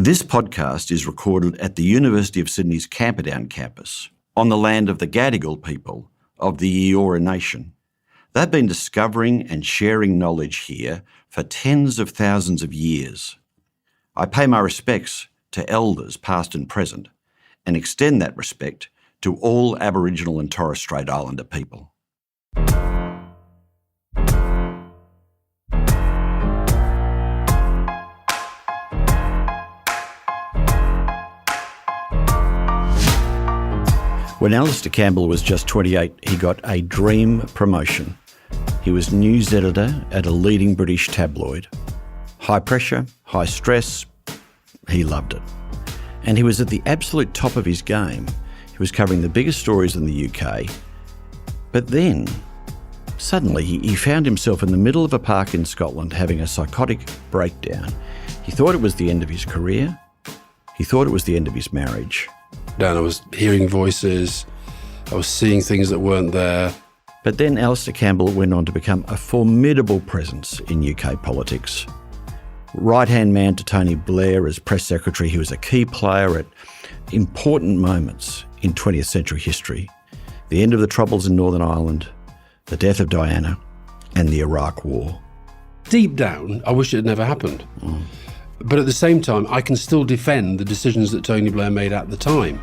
This podcast is recorded at the University of Sydney's Camperdown campus, on the land of the Gadigal people of the Eora Nation. They've been discovering and sharing knowledge here for tens of thousands of years. I pay my respects to elders past and present, and extend that respect to all Aboriginal and Torres Strait Islander people. When Alastair Campbell was just 28, he got a dream promotion. He was news editor at a leading British tabloid. High pressure, high stress, he loved it. And he was at the absolute top of his game. He was covering the biggest stories in the UK. But then, suddenly, he found himself in the middle of a park in Scotland having a psychotic breakdown. He thought it was the end of his career. He thought it was the end of his marriage. I was hearing voices, I was seeing things that weren't there. But then Alastair Campbell went on to become a formidable presence in UK politics. Right-hand man to Tony Blair as press secretary, he was a key player at important moments in 20th century history. The end of the Troubles in Northern Ireland, the death of Diana, and the Iraq War. Deep down, I wish it had never happened. But at the same time, I can still defend the decisions that Tony Blair made at the time.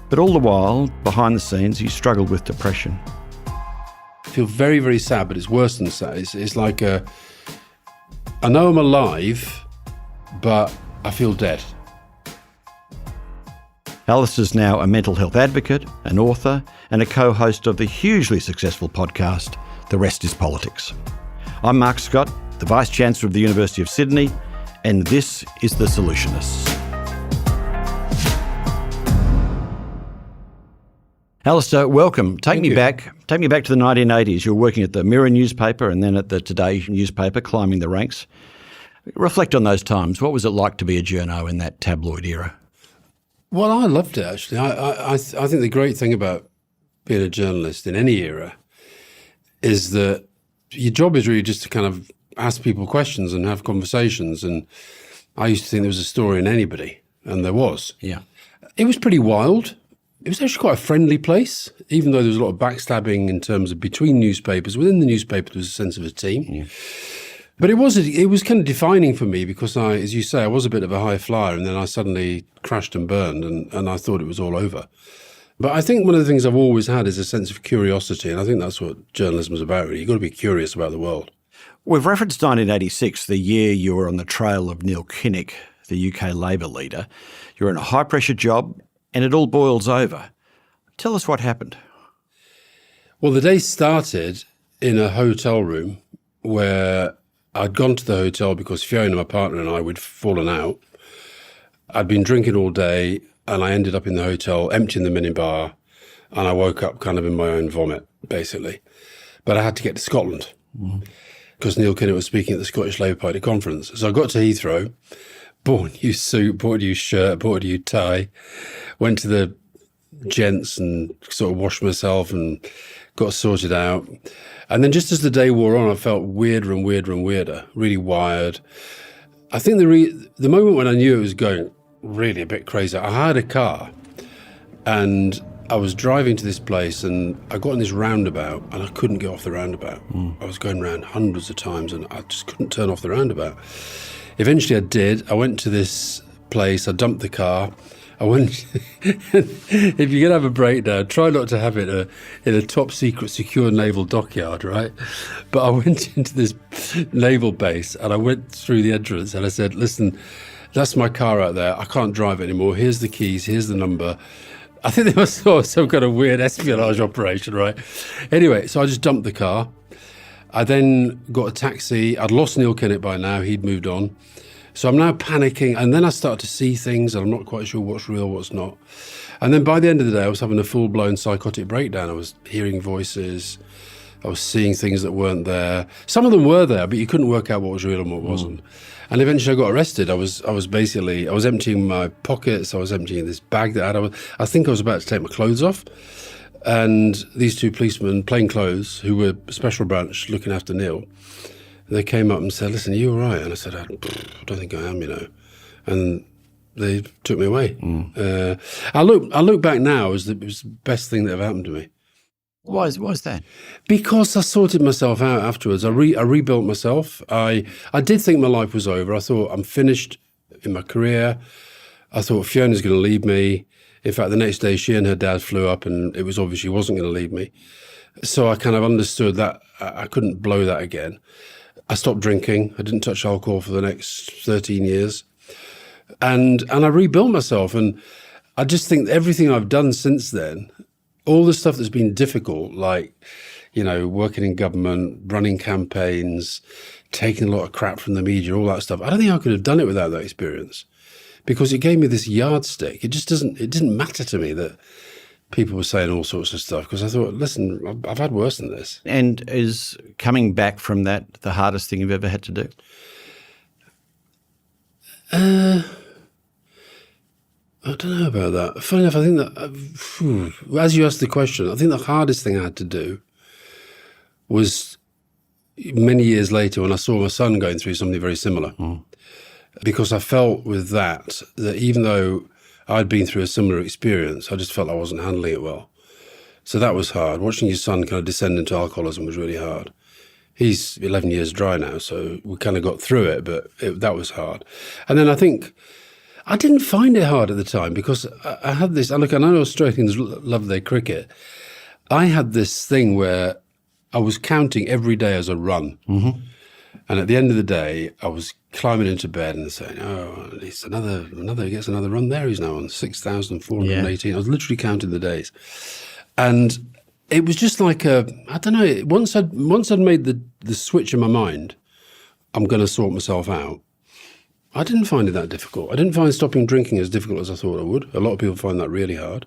But all the while, behind the scenes, he struggled with depression. I feel very, very sad, but it's worse than sad. It's like I know I'm alive, but I feel dead. Alastair's now a mental health advocate, an author, and a co-host of the hugely successful podcast, The Rest is Politics. I'm Mark Scott, the Vice-Chancellor of the University of Sydney, and this is The Solutionists. Alastair, welcome. Take me back to the 1980s. You were working at the Mirror newspaper and then at the Today newspaper, climbing the ranks. Reflect on those times. What was it like to be a journo in that tabloid era? Well, I loved it, actually. I think the great thing about being a journalist in any era is that your job is really just to kind of ask people questions and have conversations. And I used to think there was a story in anybody, and there was. Yeah. It was pretty wild. It was actually quite a friendly place, even though there was a lot of backstabbing in terms of between newspapers. Within the newspaper, there was a sense of a team. Yeah. But it was kind of defining for me because as you say, I was a bit of a high flyer, and then I suddenly crashed and burned, and I thought it was all over. But I think one of the things I've always had is a sense of curiosity, and I think that's what journalism is about, really. You've got to be curious about the world. We've referenced 1986, the year you were on the trail of Neil Kinnock, the UK Labor leader. You're in a high-pressure job, and it all boils over. Tell us what happened. Well, the day started in a hotel room where I'd gone to the hotel because Fiona, my partner, and I, we'd fallen out. I'd been drinking all day, and I ended up in the hotel, emptying the minibar, and I woke up kind of in my own vomit, basically. But I had to get to Scotland because Neil Kinnock was speaking at the Scottish Labour Party conference. So I got to Heathrow, bought a new suit, bought a new shirt, bought a new tie, went to the gents and sort of washed myself and got sorted out. And then just as the day wore on, I felt weirder and weirder and weirder, really wired. I think the moment when I knew it was going really a bit crazy, I hired a car and I was driving to this place and I got in this roundabout and I couldn't get off the roundabout. I was going around hundreds of times and I just couldn't turn off the roundabout. Eventually I did. I went to this place, I dumped the car. I went, if you're going to have a breakdown, try not to have it in a top secret secure naval dockyard, right? But I went into this naval base and I went through the entrance and I said, listen, that's my car out there. I can't drive it anymore. Here's the keys. Here's the number. I think there was some kind of weird espionage operation, right? Anyway, so I just dumped the car. I then got a taxi. I'd lost Neil Kinnock by now. He'd moved on. So I'm now panicking. And then I start to see things and I'm not quite sure what's real, what's not. And then by the end of the day, I was having a full-blown psychotic breakdown. I was hearing voices. I was seeing things that weren't there. Some of them were there, but you couldn't work out what was real and what wasn't. And eventually I got arrested. I was emptying my pockets. I was emptying this bag that I had. I think I was about to take my clothes off. And these two policemen, plain clothes, who were special branch looking after Neil, They came up and said, listen, are you all right? And I said, I don't think I am, you know. And they took me away. I look back now as it was the best thing that ever happened to me. Why is that? Because I sorted myself out afterwards. I rebuilt myself. I did think my life was over. I thought I'm finished in my career. I thought Fiona's going to leave me. In fact, the next day she and her dad flew up and it was obvious she wasn't going to leave me. So I kind of understood that I couldn't blow that again. I stopped drinking. I didn't touch alcohol for the next 13 years. And I rebuilt myself. And I just think everything I've done since then, all the stuff that's been difficult, like, you know, working in government, running campaigns, taking a lot of crap from the media, all that stuff, I don't think I could have done it without that experience, because it gave me this yardstick. It didn't matter to me that people were saying all sorts of stuff, because I thought, listen, I've had worse than this. And is coming back from that the hardest thing you've ever had to do? I don't know about that. Funny enough, I think that, as you asked the question, I think the hardest thing I had to do was many years later when I saw my son going through something very similar. Because I felt with that even though I'd been through a similar experience, I just felt I wasn't handling it well. So that was hard. Watching your son kind of descend into alcoholism was really hard. He's 11 years dry now, so we kind of got through it, but that was hard. And then I think I didn't find it hard at the time, because I had this, and look, I know Australians love their cricket. I had this thing where I was counting every day as a run. And at the end of the day, I was climbing into bed and saying, oh, it's he gets another run there. He's now on 6,418. I was literally counting the days. And it was just like I don't know, once I'd made the switch in my mind, I'm going to sort myself out, I didn't find it that difficult. I didn't find stopping drinking as difficult as I thought I would. A lot of people find that really hard.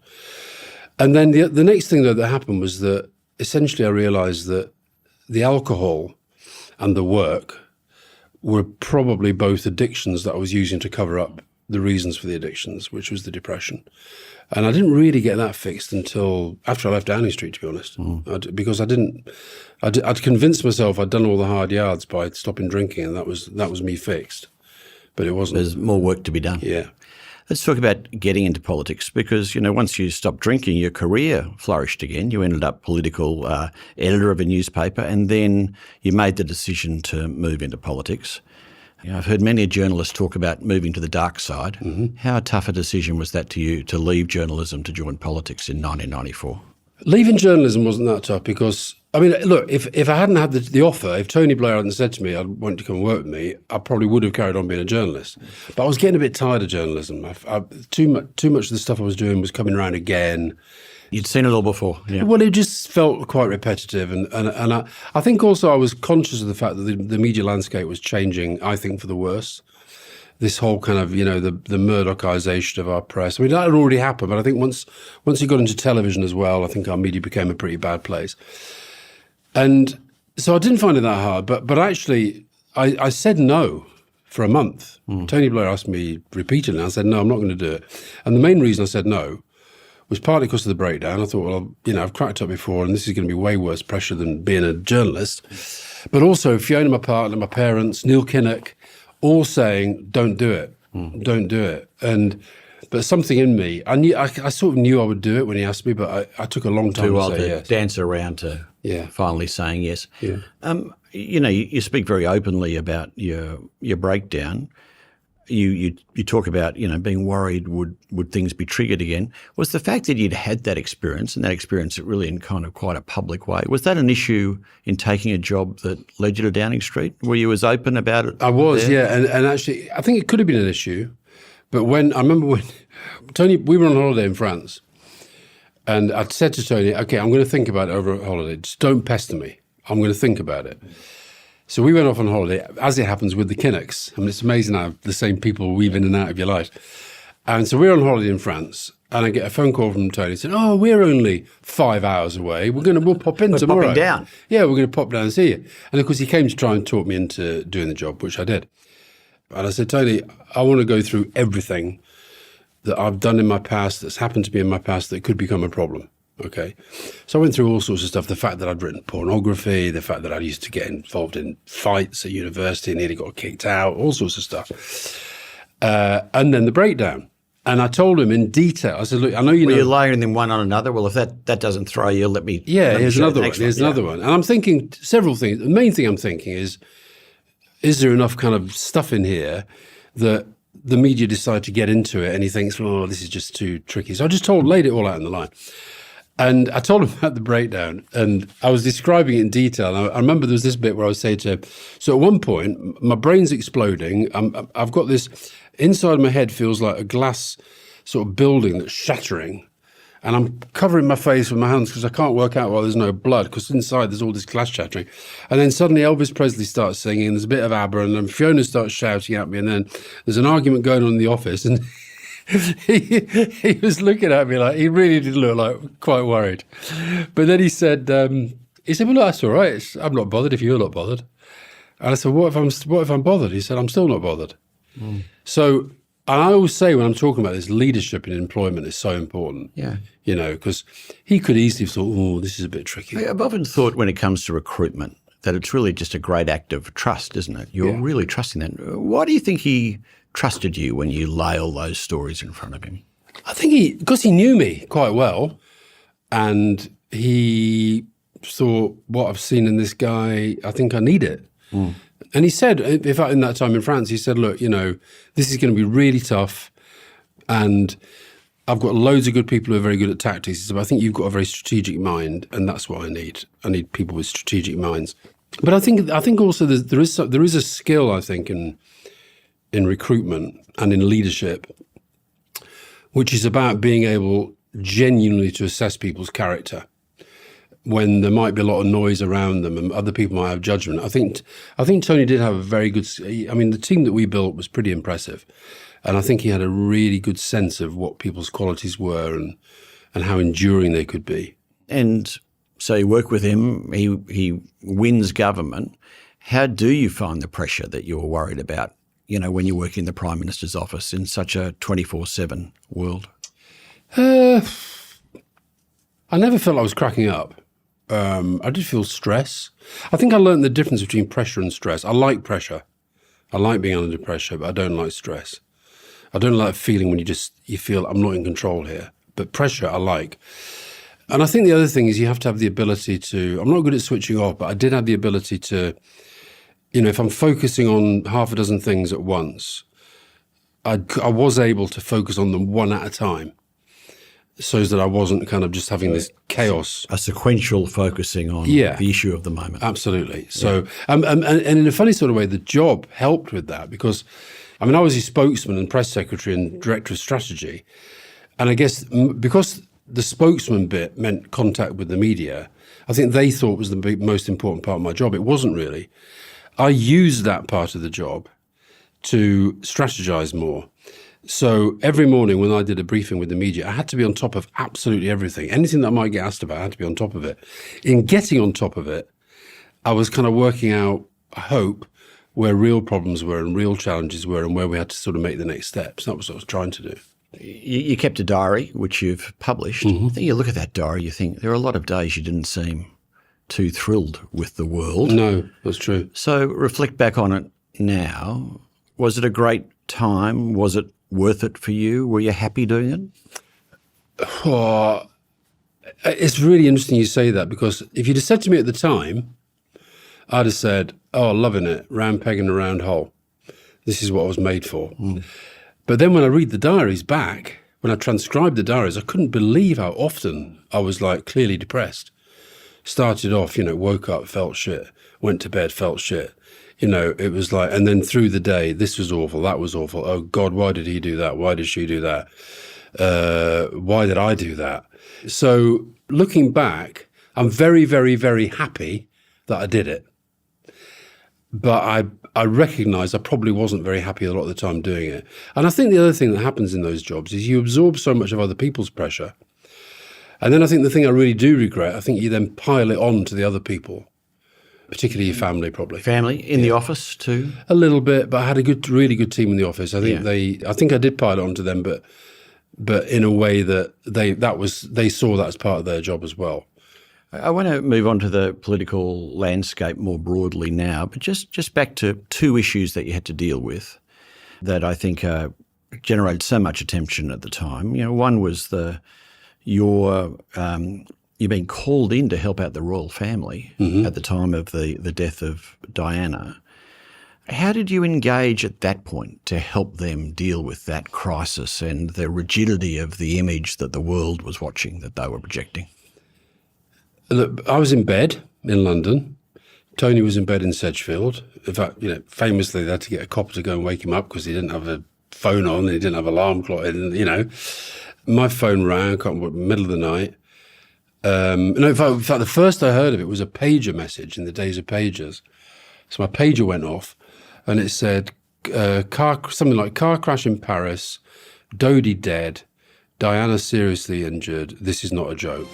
And then the next thing that happened was that essentially I realized that the alcohol and the work were probably both addictions that I was using to cover up the reasons for the addictions, which was the depression. And I didn't really get that fixed until after I left Downing Street, to be honest, because I'd convinced myself I'd done all the hard yards by stopping drinking, and that was me fixed. But it wasn't. There's more work to be done. Yeah. Let's talk about getting into politics, because, you know, once you stopped drinking, your career flourished again. You ended up political editor of a newspaper, and then you made the decision to move into politics. You know, I've heard many journalists talk about moving to the dark side. How tough a decision was that to you to leave journalism to join politics in 1994? Leaving journalism wasn't that tough, because, I mean, look, if I hadn't had the offer, if Tony Blair hadn't said to me, I want you to come and work with me, I probably would have carried on being a journalist. But I was getting a bit tired of journalism. Too much of the stuff I was doing was coming around again. You'd seen it all before. Yeah. Well, it just felt quite repetitive. And I think also I was conscious of the fact that the media landscape was changing, I think, for the worse. This whole kind of, you know, the Murdochization of our press. I mean, that had already happened, but I think once you got into television as well, I think our media became a pretty bad place. And so I didn't find it that hard, but actually I said no for a month. Tony Blair asked me repeatedly, and I said, no, I'm not going to do it. And the main reason I said no was partly because of the breakdown. I thought, well, you know, I've cracked up before, and this is going to be way worse pressure than being a journalist. But also Fiona, my partner, my parents, Neil Kinnock, all saying, don't do it, don't do it. But something in me, I sort of knew I would do it when he asked me, but I took a long time to say yes. Dance around to finally saying yes. Yeah. You know, you speak very openly about your breakdown. You talk about, you know, being worried would things be triggered again. Was the fact that you'd had that experience, and that experience really in kind of quite a public way, was that an issue in taking a job that led you to Downing Street? Were you as open about it? I was, yeah. And actually, I think it could have been an issue. But I remember when Tony, we were on holiday in France, and I'd said to Tony, okay, I'm going to think about it over a holiday. Just don't pester me. I'm going to think about it. So we went off on holiday, as it happens with the Kinnocks. I mean, it's amazing how the same people weave in and out of your life. And so we're on holiday in France, and I get a phone call from Tony saying, oh, we're only 5 hours away. We'll pop in tomorrow. Popping down. Yeah, we're going to pop down and see you. And of course, he came to try and talk me into doing the job, which I did. And I said, Tony, I want to go through everything that I've done in my past, that's happened to me in my past, that could become a problem. Okay. So I went through all sorts of stuff. The fact that I'd written pornography, the fact that I used to get involved in fights at university and nearly got kicked out, all sorts of stuff. And then the breakdown. And I told him in detail, I said, look, I know you know. You're layering them one on another. Well, if that doesn't throw you, let me. Yeah, here's another one. Here's Yeah. another one. And I'm thinking several things. The main thing I'm thinking is there enough kind of stuff in here that the media decide to get into it, and he thinks, oh, this is just too tricky. So I just laid it all out in the line. And I told him about the breakdown, and I was describing it in detail. And I remember there was this bit where I was saying to him, so at one point, my brain's exploding. I've got this, inside my head feels like a glass sort of building that's shattering. And I'm covering my face with my hands because I can't work out why there's no blood, because inside there's all this glass shattering. And then suddenly Elvis Presley starts singing, there's a bit of ABBA, and then Fiona starts shouting at me, and then there's an argument going on in the office, and he was looking at me like, he really did look like quite worried. But then he said, well, look, that's all right. I'm not bothered if you're not bothered. And I said, what if I'm bothered? He said, I'm still not bothered. Mm. So, and I always say when I'm talking about this, leadership in employment is so important. Yeah. You know, because he could easily have thought, oh, this is a bit tricky. I've often thought when it comes to recruitment that it's really just a great act of trust, isn't it? You're really trusting that. Why do you think he trusted you when you lay all those stories in front of him? I think because he knew me quite well, and he thought, what I've seen in this guy, I think I need it. Mm. And he said, in fact, in that time in France, he said, look, you know, this is going to be really tough, and I've got loads of good people who are very good at tactics. He said, I think you've got a very strategic mind, and that's what I need. I need people with strategic minds. But I think also there is a skill, I think, in recruitment and in leadership, which is about being able genuinely to assess people's character when there might be a lot of noise around them and other people might have judgment. I think Tony did have a very good, I mean, the team that we built was pretty impressive. And I think he had a really good sense of what people's qualities were and how enduring they could be. And so you work with him, he wins government. How do you find the pressure that you're worried about, you know, when you work in the Prime Minister's office in such a 24/7 world? I never felt I was cracking up. I did feel stress. I think I learned the difference between pressure and stress. I like pressure. I like being under pressure, but I don't like stress. I don't like feeling when you feel I'm not in control here. But pressure I like. And I think the other thing is you have to have the ability to, I'm not good at switching off, but I did have the ability to, you know, if I'm focusing on half a dozen things at once, I was able to focus on them one at a time, so that I wasn't kind of just having this chaos. A sequential focusing on the issue of the moment. Absolutely. So, and in a funny sort of way, the job helped with that because, I mean, I was his spokesman and press secretary and director of strategy. And I guess because the spokesman bit meant contact with the media, I think they thought was the most important part of my job. It wasn't really. I used that part of the job to strategize more. So every morning when I did a briefing with the media, I had to be on top of absolutely everything. Anything that I might get asked about, I had to be on top of it. In getting on top of it, I was kind of working out, I hope, where real problems were and real challenges were and where we had to sort of make the next steps. That was what I was trying to do. You kept a diary, which you've published. Mm-hmm. I think you look at that diary, you think there are a lot of days you didn't seem too thrilled with the world. No, that's true. So reflect back on it now. Was it a great time? Was it worth it for you? Were you happy doing it? Oh, it's really interesting you say that because if you'd have said to me at the time, I'd have said, oh, loving it, round peg in a round hole. This is what I was made for. Mm. But then when I read the diaries back, when I transcribed the diaries, I couldn't believe how often I was like clearly depressed. Started off, you know, woke up, felt shit, went to bed, felt shit. You know, it was like, and then through the day, this was awful, that was awful. Oh God, why did he do that? Why did she do that? Why did I do that? So looking back, I'm very, very, very happy that I did it. But I recognize I probably wasn't very happy a lot of the time doing it. And I think the other thing that happens in those jobs is you absorb so much of other people's pressure. And then I think the thing I really do regret, I think you then pile it on to the other people. Particularly your family, probably. Family in the office too? A little bit, but I had a really good team in the office. I think I think I did pile it onto them, but but in a way that they saw that as part of their job as well. I want to move on to the political landscape more broadly now, but just back to two issues that you had to deal with that I think generated so much attention at the time. One was you being called in to help out the royal family at the time of the death of Diana. How did you engage at that point to help them deal with that crisis and the rigidity of the image that the world was watching, that they were projecting? Look, I was in bed in London. Tony was in bed in Sedgefield. In fact, famously they had to get a copper to go and wake him up because he didn't have a phone on, and he didn't have an alarm clock. My phone rang, middle of the night. In fact, the first I heard of it was a pager message in the days of pagers. So my pager went off, and it said, something like car crash in Paris, Dodie dead, Diana seriously injured. This is not a joke.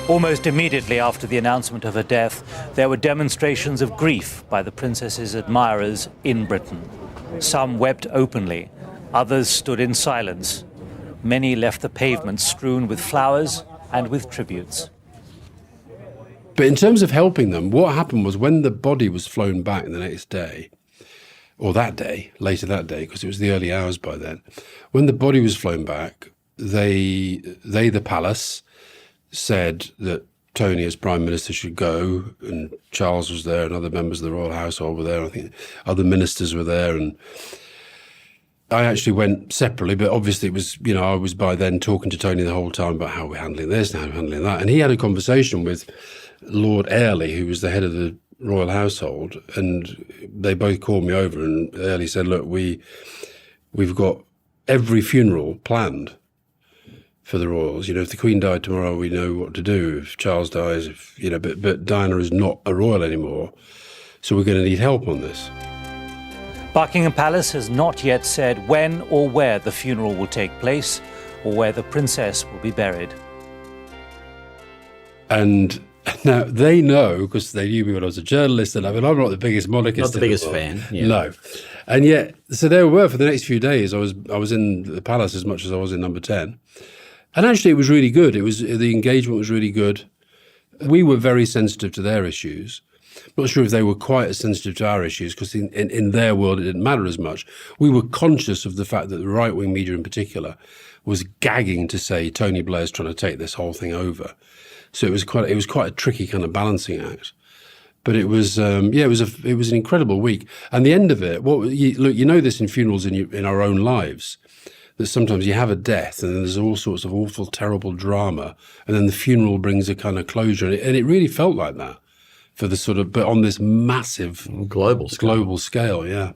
Almost immediately after the announcement of her death, there were demonstrations of grief by the princess's admirers in Britain. Some wept openly, others stood in silence. Many left the pavement strewn with flowers and with tributes. But in terms of helping them, what happened was when the body was flown back the next day, or later that day, because it was the early hours by then, when the body was flown back, the palace, said that Tony as Prime Minister should go, and Charles was there and other members of the royal household were there. I think other ministers were there, and I actually went separately, but obviously it was, I was by then talking to Tony the whole time about how we're handling this and how we're handling that. And he had a conversation with Lord Airlie, who was the head of the royal household, and they both called me over, and Airlie said, look, we've got every funeral planned for the royals. If the Queen died tomorrow, we know what to do. If Charles dies, but Diana is not a royal anymore, so we're going to need help on this. Buckingham Palace has not yet said when or where the funeral will take place or where the princess will be buried. And now they know, because they knew me when I was a journalist, and I'm not the biggest monarchist. Not the biggest fan. Yeah. No. And yet, so there we were for the next few days. I was in the palace as much as I was in number 10. And actually, it was really good. The engagement was really good. We were very sensitive to their issues. Not sure if they were quite as sensitive to our issues, because in their world, it didn't matter as much. We were conscious of the fact that the right-wing media in particular was gagging to say Tony Blair's trying to take this whole thing over. So it was quite a tricky kind of balancing act. But it was, it was an incredible week. And the end of it, this in funerals in our own lives, that sometimes you have a death and then there's all sorts of awful, terrible drama, and then the funeral brings a kind of closure. And it really felt like that for but on this massive global scale, yeah.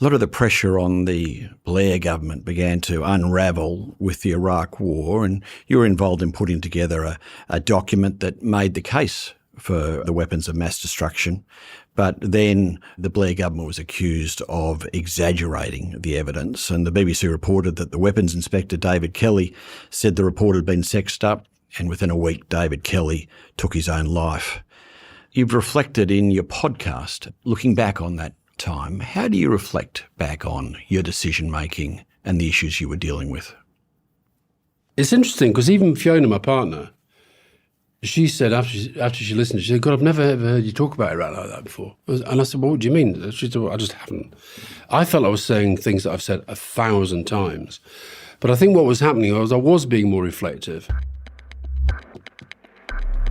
A lot of the pressure on the Blair government began to unravel with the Iraq War, and you were involved in putting together a document that made the case for the weapons of mass destruction. But then the Blair government was accused of exaggerating the evidence, and the BBC reported that the weapons inspector, David Kelly, said the report had been sexed up, and within a week, David Kelly took his own life. You've reflected in your podcast, looking back on that time. How do you reflect back on your decision-making and the issues you were dealing with? It's interesting, because even Fiona, my partner, she said after she listened, she said, God, I've never ever heard you talk about Iraq like that before. And I said, well, what do you mean? She said, well, I just haven't. I felt I was saying things that I've said 1,000 times. But I think what was happening was I was being more reflective.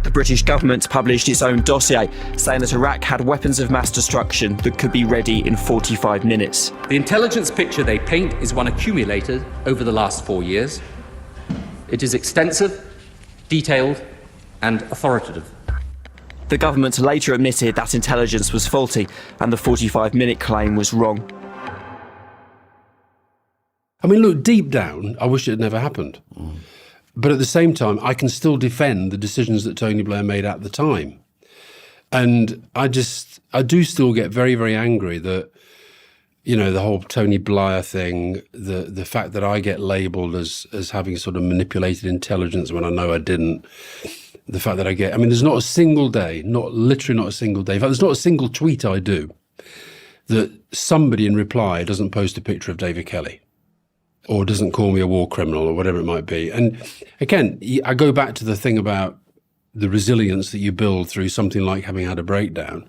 The British government published its own dossier saying that Iraq had weapons of mass destruction that could be ready in 45 minutes. The intelligence picture they paint is one accumulated over the last 4 years. It is extensive, detailed, and authoritative. The government later admitted that intelligence was faulty and the 45-minute claim was wrong. I mean, look, deep down, I wish it had never happened. But at the same time, I can still defend the decisions that Tony Blair made at the time. And I do still get very, very angry that, the whole Tony Blair thing, the fact that I get labelled as having sort of manipulated intelligence when I know I didn't. The fact that there's not a single day, literally not a single day. In fact, there's not a single tweet I do that somebody in reply doesn't post a picture of David Kelly or doesn't call me a war criminal or whatever it might be. And again, I go back to the thing about the resilience that you build through something like having had a breakdown.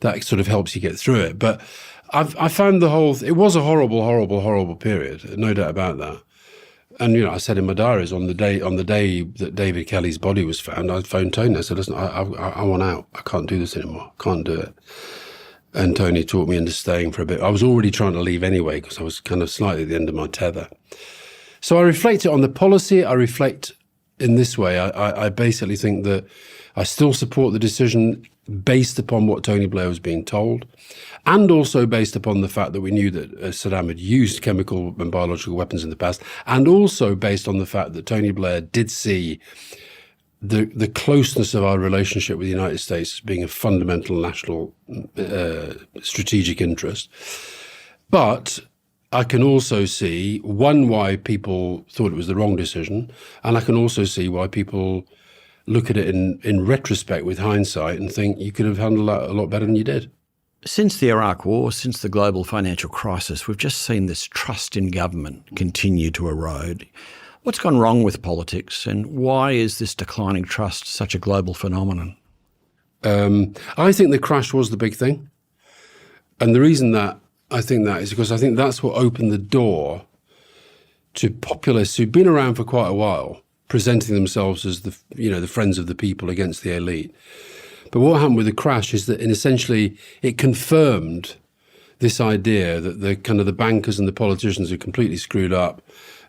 That sort of helps you get through it. But I found it was a horrible, horrible, horrible period, no doubt about that. And, you know, I said in my diaries on the day that David Kelly's body was found, I phoned Tony. I said, listen, I want out. I can't do this anymore. I can't do it. And Tony talked me into staying for a bit. I was already trying to leave anyway because I was kind of slightly at the end of my tether. So I reflected on the policy. I reflect in this way. I basically think that I still support the decision based upon what Tony Blair was being told, and also based upon the fact that we knew that Saddam had used chemical and biological weapons in the past, and also based on the fact that Tony Blair did see the closeness of our relationship with the United States as being a fundamental national strategic interest. But I can also see, why people thought it was the wrong decision, and I can also see why people look at it in retrospect with hindsight and think you could have handled that a lot better than you did. Since the Iraq War, since the global financial crisis, we've just seen this trust in government continue to erode. What's gone wrong with politics, and why is this declining trust such a global phenomenon? I think the crash was the big thing. And the reason that I think that is because I think that's what opened the door to populists who've been around for quite a while, presenting themselves as the friends of the people against the elite. But what happened with the crash is that essentially it confirmed this idea that the bankers and the politicians are completely screwed up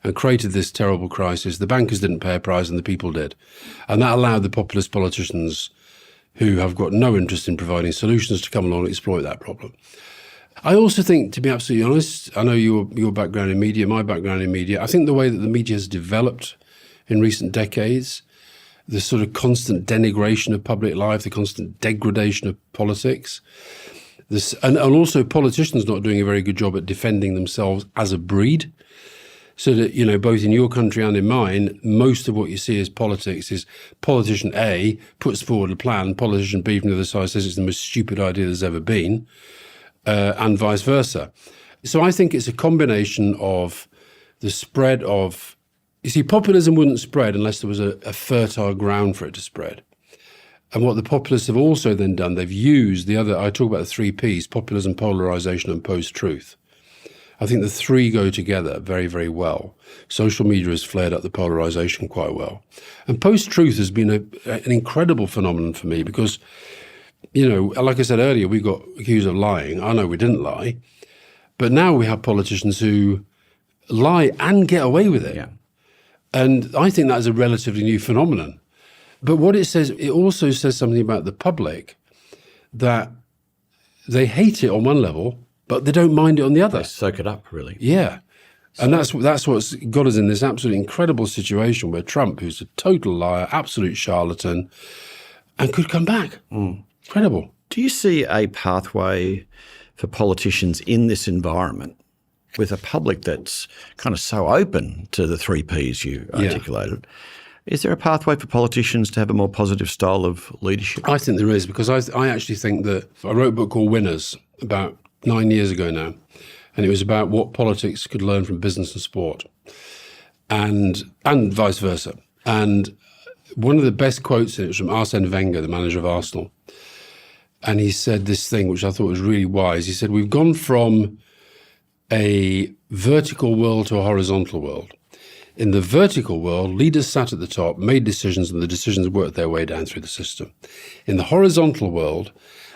and created this terrible crisis. The bankers didn't pay a price and the people did. And that allowed the populist politicians who have got no interest in providing solutions to come along and exploit that problem. I also think, to be absolutely honest, I know your background in media, my background in media, I think the way that the media has developed in recent decades, the sort of constant denigration of public life, the constant degradation of politics, and also politicians not doing a very good job at defending themselves as a breed. So that, both in your country and in mine, most of what you see as politics is politician A puts forward a plan, politician B from the other side says it's the most stupid idea there's ever been, and vice versa. So I think it's a combination of the spread of, populism wouldn't spread unless there was a fertile ground for it to spread. And what the populists have also then done, they've used I talk about the 3 Ps, populism, polarization, and post-truth. I think the 3 go together very, very well. Social media has flared up the polarization quite well. And post-truth has been an incredible phenomenon for me because, like I said earlier, we got accused of lying. I know we didn't lie. But now we have politicians who lie and get away with it. Yeah. And I think that is a relatively new phenomenon. But what it says, it also says something about the public, that they hate it on one level, but they don't mind it on the other. They soak it up, really. Yeah. And that's what's got us in this absolutely incredible situation where Trump, who's a total liar, absolute charlatan, and could come back. Incredible. Do you see a pathway for politicians in this environment with a public that's kind of so open to the 3 Ps you articulated? Is there a pathway for politicians to have a more positive style of leadership? I think there is, because I actually think that I wrote a book called Winners about 9 years ago now, and it was about what politics could learn from business and sport, and vice versa. And one of the best quotes in it was from Arsene Wenger, the manager of Arsenal. And he said this thing, which I thought was really wise. He said, we've gone from a vertical world to a horizontal world. In the vertical world, leaders sat at the top, made decisions, and the decisions worked their way down through the system. In the horizontal world,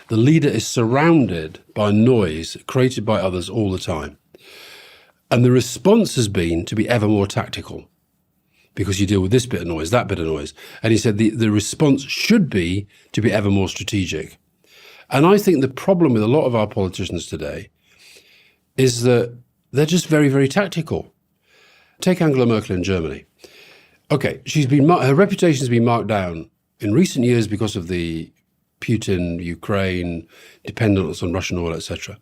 the leader is surrounded by noise created by others all the time. And the response has been to be ever more tactical, because you deal with this bit of noise, that bit of noise. And he said the response should be to be ever more strategic. And I think the problem with a lot of our politicians today is that they're just very, very tactical. Take Angela Merkel in Germany. Okay, her reputation has been marked down in recent years because of the Putin, Ukraine, dependence on Russian oil, etc.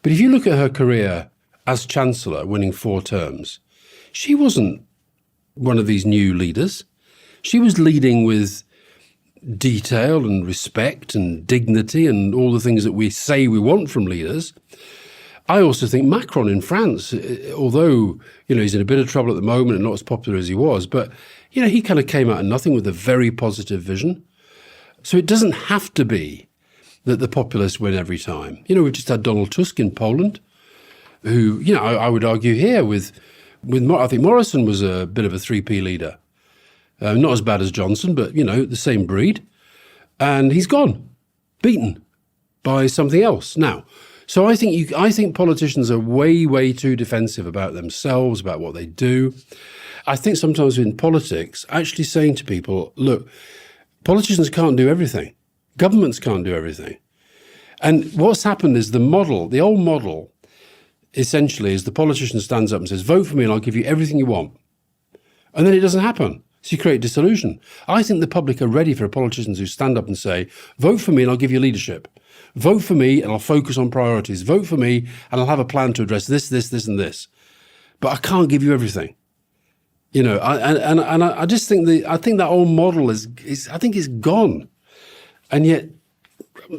But if you look at her career as Chancellor, winning 4 terms, she wasn't one of these new leaders. She was leading with detail and respect and dignity and all the things that we say we want from leaders. I also think Macron in France, although, he's in a bit of trouble at the moment and not as popular as he was, but, he kind of came out of nothing with a very positive vision. So it doesn't have to be that the populists win every time. We've just had Donald Tusk in Poland, who, I would argue here with I think Morrison was a bit of a 3P leader. Not as bad as Johnson, but, the same breed. And he's gone, beaten by something else. Now, so I think politicians are way, way too defensive about themselves, about what they do. I think sometimes in politics, actually saying to people, look, politicians can't do everything. Governments can't do everything. And what's happened is the old model, essentially, is the politician stands up and says, vote for me and I'll give you everything you want. And then it doesn't happen. So you create disillusion. I think the public are ready for politicians who stand up and say, vote for me and I'll give you leadership. Vote for me and I'll focus on priorities. Vote for me and I'll have a plan to address this, and this. But I can't give you everything. I just think that old model is gone. And yet,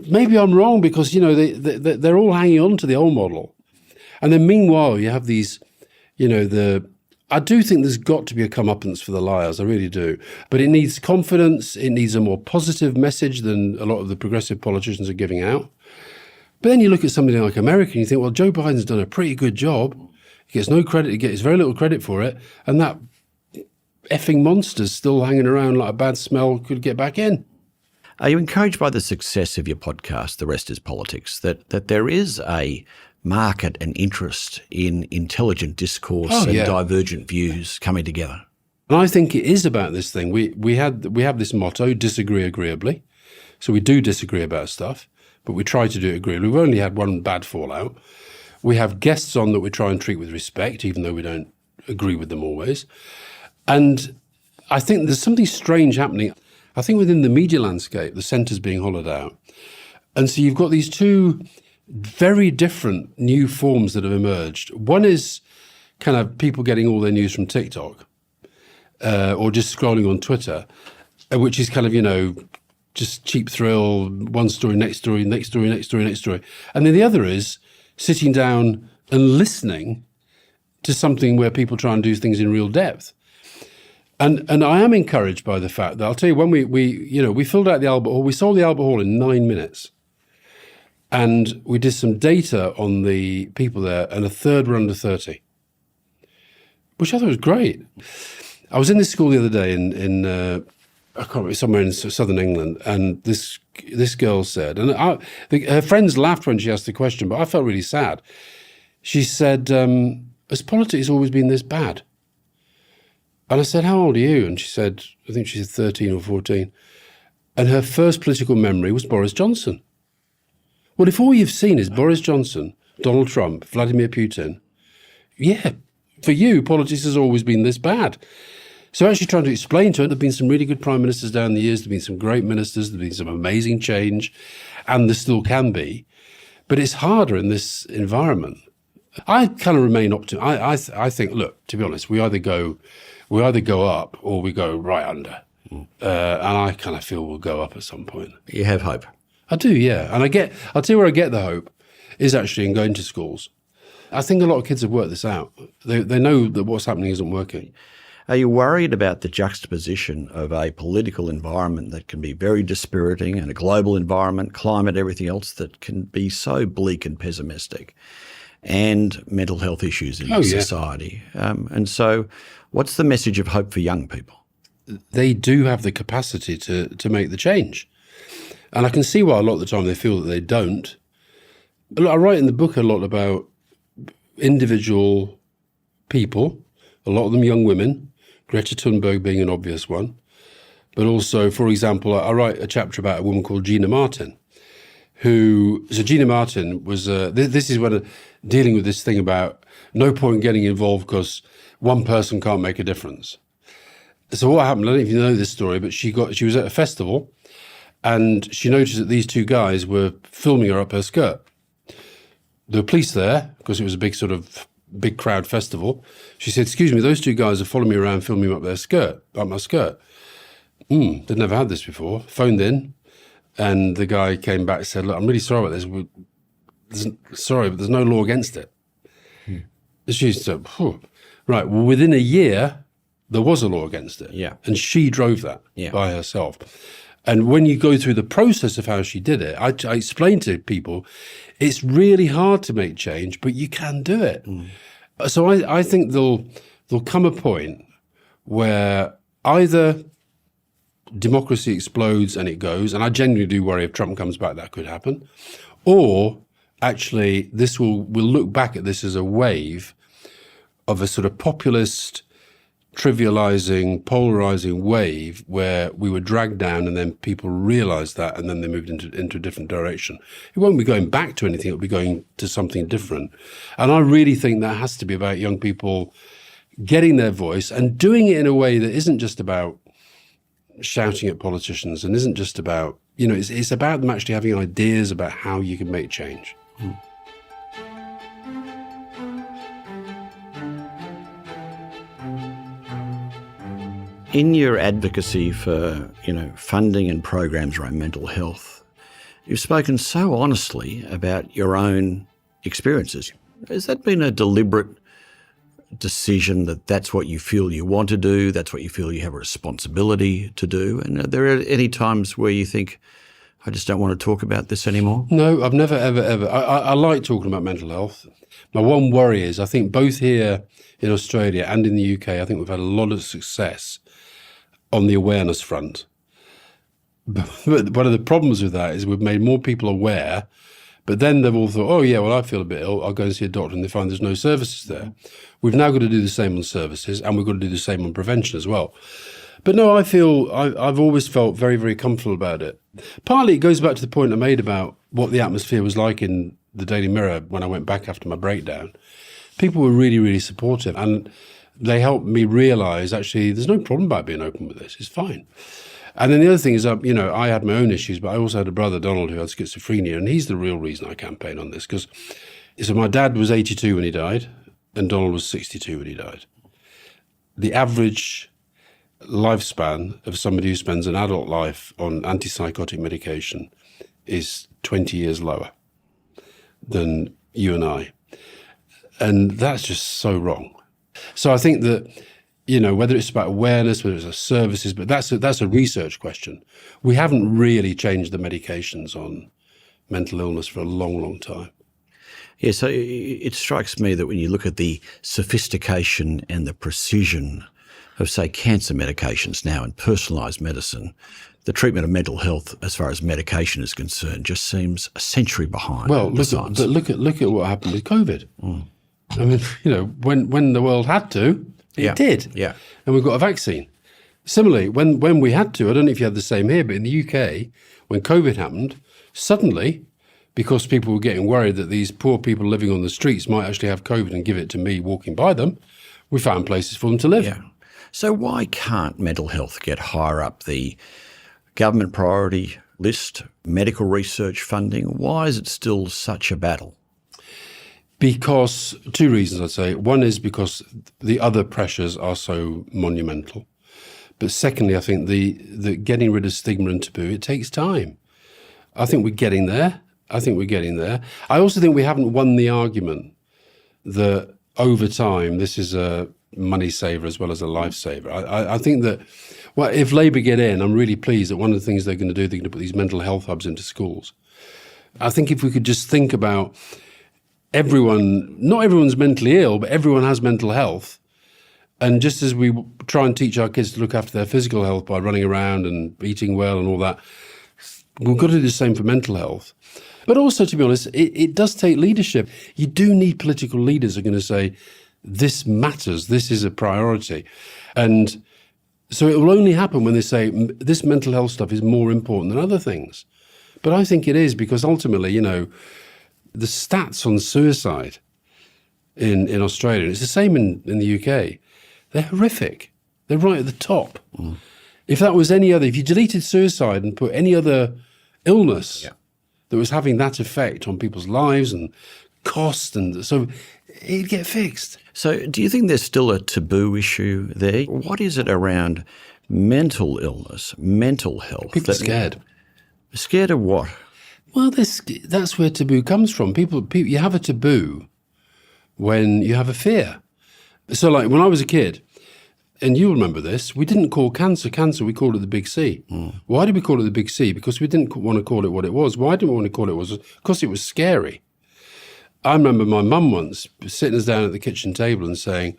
maybe I'm wrong because, they're all hanging on to the old model. And then meanwhile, you have these, I do think there's got to be a comeuppance for the liars, I really do. But it needs confidence, it needs a more positive message than a lot of the progressive politicians are giving out. But then you look at something like America and you think, well, Joe Biden's done a pretty good job. He gets no credit, he gets very little credit for it. And that effing monster's still hanging around like a bad smell could get back in. Are you encouraged by the success of your podcast, The Rest is Politics, that there is a market and interest in intelligent discourse and divergent views coming together? And I think it is about this thing. We have this motto, disagree agreeably. So we do disagree about stuff, but we try to do it agreeably. We've only had one bad fallout. We have guests on that we try and treat with respect, even though we don't agree with them always. And I think there's something strange happening. I think within the media landscape, the centre's being hollowed out. And so you've got these two very different new forms that have emerged. One is kind of people getting all their news from TikTok or just scrolling on Twitter, which is kind of, just cheap thrill, one story, next story, next story, next story, next story. And then the other is sitting down and listening to something where people try and do things in real depth. And I am encouraged by the fact that, I'll tell you, when we filled out the Albert Hall, we sold the Albert Hall in 9 minutes. And we did some data on the people there, and a third were under 30, which I thought was great. I was in this school the other day in I can't remember, somewhere in southern England, and this girl said, and her friends laughed when she asked the question, but I felt really sad. She said, has politics always been this bad? And I said, how old are you? And she said, I think she said 13 or 14. And her first political memory was Boris Johnson. Well, if all you've seen is Boris Johnson, Donald Trump, Vladimir Putin, for you, politics has always been this bad. So actually trying to explain to her, there have been some really good prime ministers down the years, there have been some great ministers, there have been some amazing change, and there still can be. But it's harder in this environment. I kind of remain optimistic. I think, look, to be honest, we either go up or we go right under. And I kind of feel we'll go up at some point. You have hope? I do, yeah. And I'll tell you where I get the hope is actually in going to schools. I think a lot of kids have worked this out. They know that what's happening isn't working. Are you worried about the juxtaposition of a political environment that can be very dispiriting and a global environment, climate, everything else that can be so bleak and pessimistic, and mental health issues in society? And so what's the message of hope for young people? They do have the capacity to make the change. And I can see why a lot of the time they feel that they don't. I write in the book a lot about individual people, a lot of them young women, Greta Thunberg being an obvious one. But also, for example, I write a chapter about a woman called Gina Martin, so Gina Martin was, this is when dealing with this thing about no point getting involved because one person can't make a difference. So what happened, I don't know if you know this story, but she was at a festival and she noticed that these two guys were filming her up her skirt. There were police there because it was a big crowd festival. She said, excuse me, those two guys are following me around filming up my skirt. they'd never had this before. Phoned in, and the guy came back and said, look, I'm really sorry about this. Sorry, but there's no law against it. She said, right, well, within a year, there was a law against it. Yeah. And she drove that by herself. And when you go through the process of how she did it, I explain to people, it's really hard to make change, but you can do it. So I think there'll come a point where either democracy explodes and it goes, and I genuinely do worry if Trump comes back, that could happen, or actually we'll look back at this as a wave of a sort of populist, trivializing, polarizing wave where we were dragged down and then people realized that and then they moved into a different direction. It won't be going back to anything, it'll be going to something different. And I really think that has to be about young people getting their voice and doing it in a way that isn't just about shouting at politicians and isn't just about, it's about them actually having ideas about how you can make change. In your advocacy for, funding and programs around mental health, you've spoken so honestly about your own experiences. Has that been a deliberate decision that that's what you feel you want to do, that's what you feel you have a responsibility to do? And are there any times where you think, I just don't want to talk about this anymore? No, I've never, ever. I like talking about mental health. My one worry is I think both here in Australia and in the UK, I think we've had a lot of success on the awareness front. But one of the problems with that is we've made more people aware, but then they've all thought, oh yeah, well, I feel a bit ill, I'll go and see a doctor, and they find there's no services there. We've now got to do the same on services, and we've got to do the same on prevention as well. But no, I've always felt very, very comfortable about it. Partly it goes back to the point I made about what the atmosphere was like in the Daily Mirror when I went back after my breakdown. People were really, really supportive, and they helped me realise, actually, there's no problem about being open with this. It's fine. And then the other thing is, I had my own issues, but I also had a brother, Donald, who had schizophrenia, and he's the real reason I campaign on this. Because so my dad was 82 when he died, and Donald was 62 when he died. The average lifespan of somebody who spends an adult life on antipsychotic medication is 20 years lower than you and I. And that's just so wrong. So I think that, whether it's about awareness, whether it's about services, but that's a research question. We haven't really changed the medications on mental illness for a long, long time. Yeah, so it strikes me that when you look at the sophistication and the precision of, say, cancer medications now and personalised medicine, the treatment of mental health, as far as medication is concerned, just seems a century behind. Well, look at what happened with COVID. I mean, when the world had to, it did. Yeah. And we've got a vaccine. Similarly, when we had to, I don't know if you had the same here, but in the UK, when COVID happened, suddenly, because people were getting worried that these poor people living on the streets might actually have COVID and give it to me walking by them, we found places for them to live. Yeah. So why can't mental health get higher up the government priority list, medical research funding? Why is it still such a battle? Because two reasons, I'd say. One is because the other pressures are so monumental. But secondly, I think the getting rid of stigma and taboo, it takes time. I think we're getting there. I also think we haven't won the argument that over time, this is a money saver as well as a life saver. I think that, well, if Labour get in, I'm really pleased that one of the things they're going to do, they're going to put these mental health hubs into schools. I think if we could just think about everyone, not everyone's mentally ill, but everyone has mental health. And just as we try and teach our kids to look after their physical health by running around and eating well and all that, we've got to do the same for mental health. But also, to be honest, it does take leadership. You do need political leaders who are going to say, this matters, this is a priority. And so it will only happen when they say, this mental health stuff is more important than other things. But I think it is, because ultimately, the stats on suicide in Australia, it's the same in the UK, they're horrific. They're right at the top. If you deleted suicide and put any other illness that was having that effect on people's lives and cost, and so it'd get fixed. So do you think there's still a taboo issue there? What is it around mental illness, mental health. People are scared. Scared of what? Well, that's where taboo comes from. People, you have a taboo when you have a fear. So like when I was a kid, and you'll remember this, we didn't call cancer, we called it the big C. Why did we call it the big C? Because we didn't want to call it what it was. Why didn't we want to call it what it was? Because it was scary. I remember my mum once sitting us down at the kitchen table and saying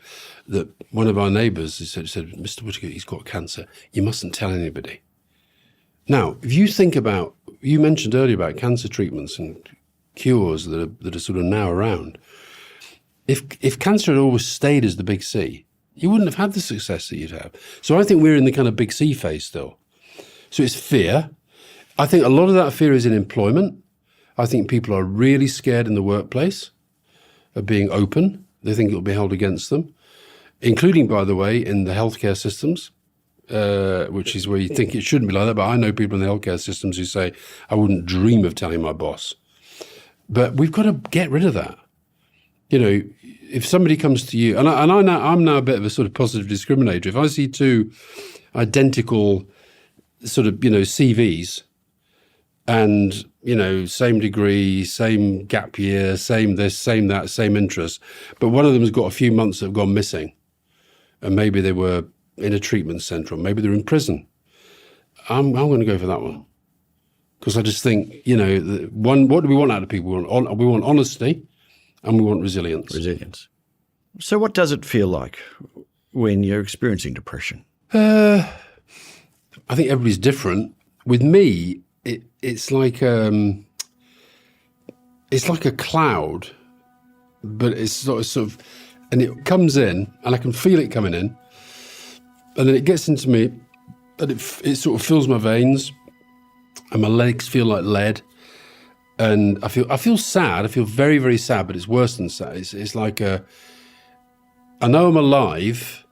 that one of our neighbours said, Mr. Whittaker, he's got cancer. You mustn't tell anybody. Now, if you think about, you mentioned earlier about cancer treatments and cures that are sort of now around. If cancer had always stayed as the big C, you wouldn't have had the success that you'd have. So I think we're in the kind of big C phase still. So it's fear. I think a lot of that fear is in employment. I think people are really scared in the workplace of being open. They think it'll be held against them, including, by the way, in the healthcare systems, which is where you think it shouldn't be like that. But I know people in the healthcare systems who say, I wouldn't dream of telling my boss. But we've got to get rid of that. You know, if somebody comes to you, I'm now a bit of a sort of positive discriminator. If I see two identical sort of, CVs and, same degree, same gap year, same this, same that, same interest, but one of them has got a few months that have gone missing and maybe they were in a treatment centre or maybe they're in prison, I'm going to go for that one. Because I just think, what do we want out of people? We want honesty. And we want resilience. Resilience. So what does it feel like when you're experiencing depression? I think everybody's different. With me, it's like a cloud, but it's sort of, and it comes in, and I can feel it coming in, and then it gets into me, and it sort of fills my veins, and my legs feel like lead. And I feel sad. I feel very, very sad, but it's worse than sad. It's like I know I'm alive.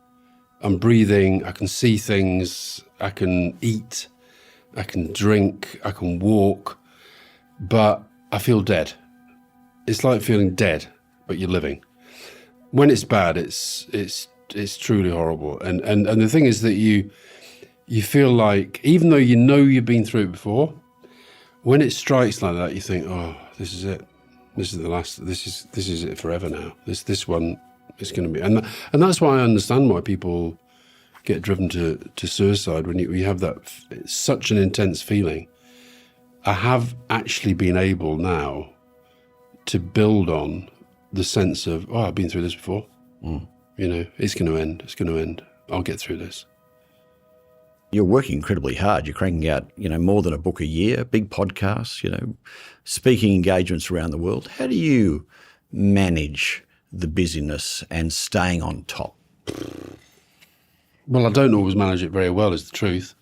I'm breathing. I can see things. I can eat. I can drink. I can walk. But I feel dead. It's like feeling dead, but you're living. When it's bad, it's truly horrible. And the thing is that you feel like, even though you've been through it before, when it strikes like that, you think, oh, this is it. This is the last. This is it forever now. This one is going to be, and that's why I understand why people get driven to suicide when you have that such an intense feeling. I have actually been able now to build on the sense of, oh, I've been through this before. It's going to end. It's going to end. I'll get through this. You're working incredibly hard. You're cranking out, more than a book a year, big podcasts, speaking engagements around the world. How do you manage the busyness and staying on top? Well, I don't always manage it very well, is the truth.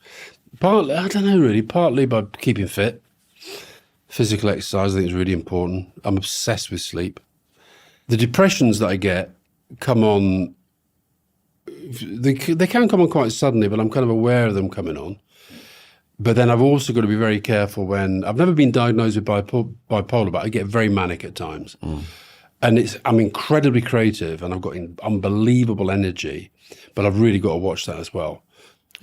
Partly, I don't know really, partly by keeping fit. Physical exercise, I think, is really important. I'm obsessed with sleep. The depressions that I get come on. They can come on quite suddenly, but I'm kind of aware of them coming on. But then I've also got to be very careful when I've never been diagnosed with bipolar, but I get very manic at times. And I'm incredibly creative and I've got unbelievable energy, but I've really got to watch that as well.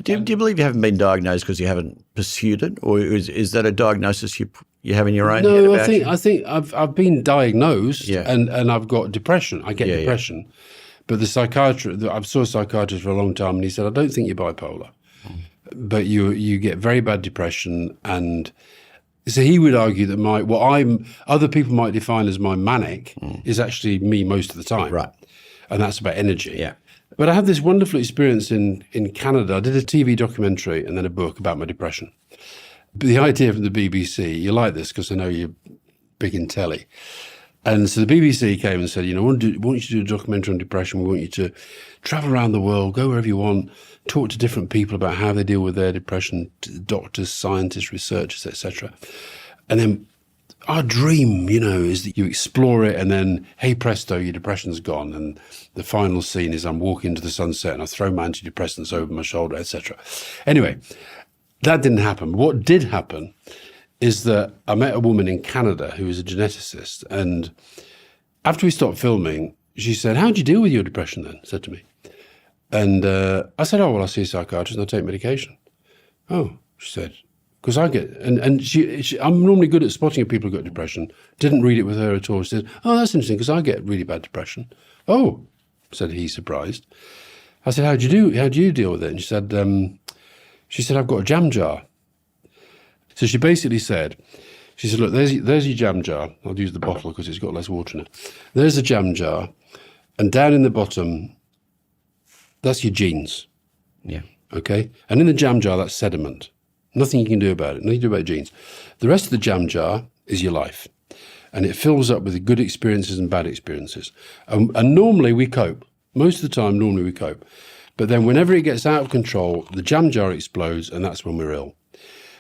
Do you believe you haven't been diagnosed because you haven't pursued it, or is that a diagnosis you have in your own head? No, I think I've been diagnosed, and I've got depression. I get depression. Yeah. But the psychiatrist, I saw a psychiatrist for a long time, and he said, I don't think you're bipolar, but you get very bad depression. And so he would argue that other people might define as my manic is actually me most of the time. Right. And that's about energy. Yeah. But I had this wonderful experience in Canada. I did a TV documentary and then a book about my depression. But the idea from the BBC, you like this because I know you're big in telly. And so the BBC came and said, we want you to do a documentary on depression. We want you to travel around the world, go wherever you want, talk to different people about how they deal with their depression, doctors, scientists, researchers, etc. And then our dream, is that you explore it and then, hey presto, your depression's gone. And the final scene is I'm walking into the sunset and I throw my antidepressants over my shoulder, etc. Anyway, that didn't happen. What did happen is that I met a woman in Canada who was a geneticist, and after we stopped filming, she said, how'd you deal with your depression then? Said to me. And I said, oh, well, I see a psychiatrist and I take medication. Oh, she said, because I get, and she, I'm normally good at spotting if people who've got depression. Didn't read it with her at all. She said, oh, that's interesting, because I get really bad depression. Oh, said he, surprised. I said, how do you deal with it? And she said, I've got a jam jar. So she basically said, look, there's your jam jar. I'll use the bottle because it's got less water in it. There's a jam jar, and down in the bottom, that's your genes. Yeah. Okay? And in the jam jar, that's sediment. Nothing you can do about it. Nothing you can do about genes. The rest of the jam jar is your life. And it fills up with good experiences and bad experiences. And normally we cope. Most of the time, normally we cope. But then whenever it gets out of control, the jam jar explodes, and that's when we're ill.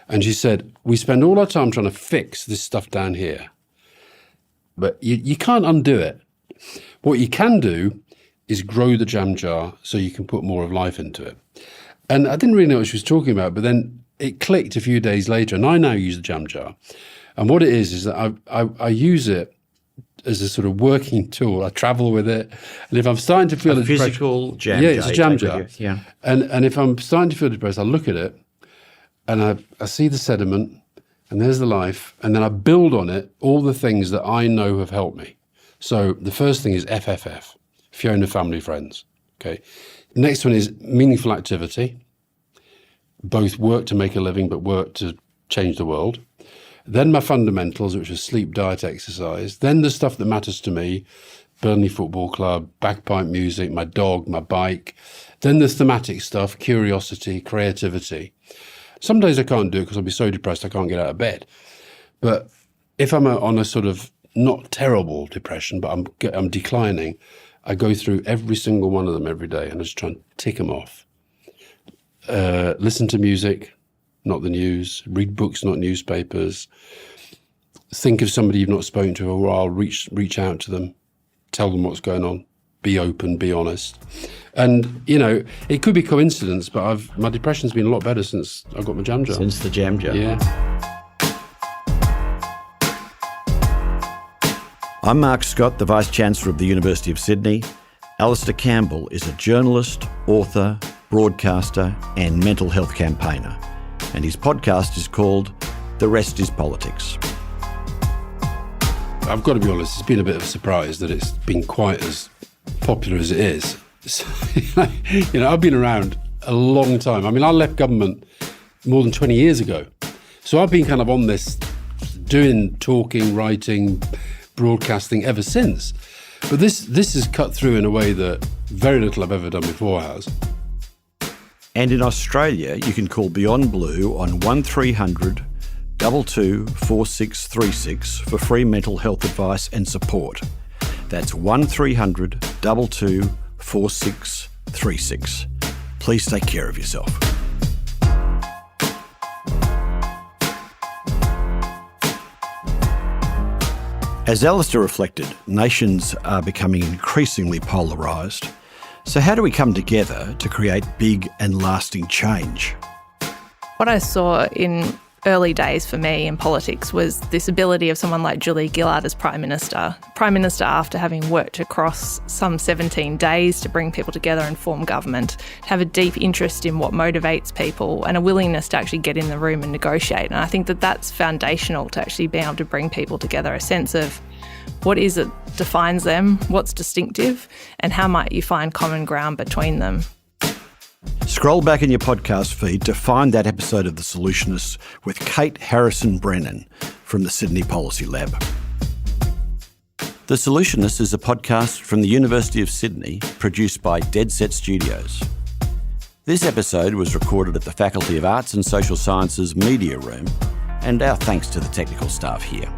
And she said, we spend all our time trying to fix this stuff down here. But you can't undo it. What you can do is grow the jam jar so you can put more of life into it. And I didn't really know what she was talking about, but then it clicked a few days later, and I now use the jam jar. And what it is that I use it as a sort of working tool. I travel with it. And if I'm starting to feel a physical jam jar. Yeah, it's a jam jar. Yeah. And if I'm starting to feel depressed, I look at it and I see the sediment, and there's the life, and then I build on it all the things that I know have helped me. So the first thing is FFF, Fiona Family Friends. Okay. Next one is meaningful activity, both work to make a living, but work to change the world. Then my fundamentals, which are sleep, diet, exercise. Then the stuff that matters to me, Burnley Football Club, bagpipe music, my dog, my bike. Then the thematic stuff, curiosity, creativity. Some days I can't do it because I'll be so depressed I can't get out of bed. But if I'm on a sort of not terrible depression, but I'm declining, I go through every single one of them every day and I just try and tick them off. Listen to music, not the news. Read books, not newspapers. Think of somebody you've not spoken to for a while. Reach out to them. Tell them what's going on. Be open, be honest. And, it could be coincidence, but my depression's been a lot better since I got my jam jar. Since the jam jar. Yeah. I'm Mark Scott, the Vice-Chancellor of the University of Sydney. Alastair Campbell is a journalist, author, broadcaster and mental health campaigner. And his podcast is called The Rest is Politics. I've got to be honest, it's been a bit of a surprise that it's been quite as popular as it is. So, I've been around a long time. I mean, I left government more than 20 years ago. So I've been kind of on this, doing talking, writing, broadcasting ever since. But this has cut through in a way that very little I've ever done before has. And in Australia, you can call Beyond Blue on 1300 22 4636 for free mental health advice and support. That's 1300 22 4636. Please take care of yourself. As Alastair reflected, nations are becoming increasingly polarised. So how do we come together to create big and lasting change? What I saw in early days for me in politics was this ability of someone like Julia Gillard as Prime Minister. Prime Minister, after having worked across some 17 days to bring people together and form government, to have a deep interest in what motivates people and a willingness to actually get in the room and negotiate. And I think that that's foundational to actually being able to bring people together, a sense of what is it defines them, what's distinctive, and how might you find common ground between them. Scroll back in your podcast feed to find that episode of The Solutionists with Kate Harrison-Brennan from the Sydney Policy Lab. The Solutionists is a podcast from the University of Sydney, produced by Dead Set Studios. This episode was recorded at the Faculty of Arts and Social Sciences Media Room, and our thanks to the technical staff here.